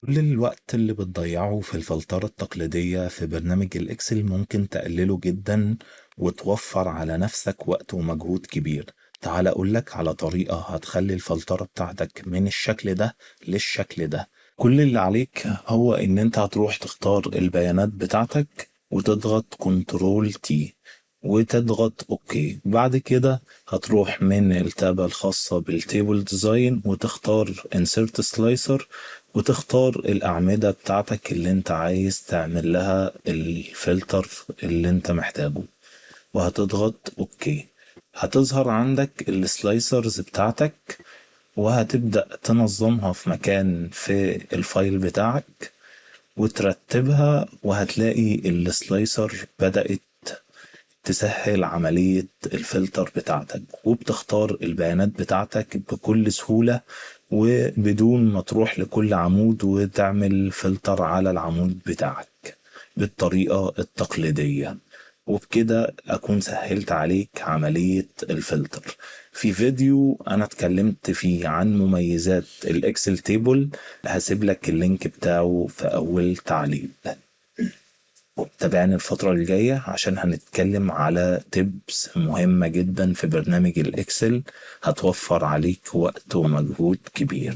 كل الوقت اللي بتضيعه في الفلترة التقليدية في برنامج الإكسل ممكن تقلله جدا وتوفر على نفسك وقت ومجهود كبير. تعال أقولك على طريقة هتخلي الفلترة بتاعتك من الشكل ده للشكل ده. كل اللي عليك هو إن أنت هتروح تختار البيانات بتاعتك وتضغط كنترول تي وتضغط اوكي. بعد كده هتروح من التابة الخاصة بالتيبل ديزاين وتختار insert slicer وتختار الأعمدة بتاعتك اللي انت عايز تعمل لها الفلتر اللي انت محتاجه وهتضغط اوكي. هتظهر عندك السلايسرز بتاعتك وهتبدأ تنظمها في مكان في الفايل بتاعك وترتبها، وهتلاقي السلايسر بدأت تسهل عملية الفلتر بتاعتك وبتختار البيانات بتاعتك بكل سهولة وبدون ما تروح لكل عمود وتعمل فلتر على العمود بتاعك بالطريقة التقليدية. وبكده أكون سهلت عليك عملية الفلتر. في فيديو أنا اتكلمت فيه عن مميزات الإكسل تيبل، هسيب لك اللينك بتاعه في أول تعليق. وتابعني الفترة الجاية عشان هنتكلم على تيبس مهمة جدا في برنامج الإكسل هتوفر عليك وقت ومجهود كبير.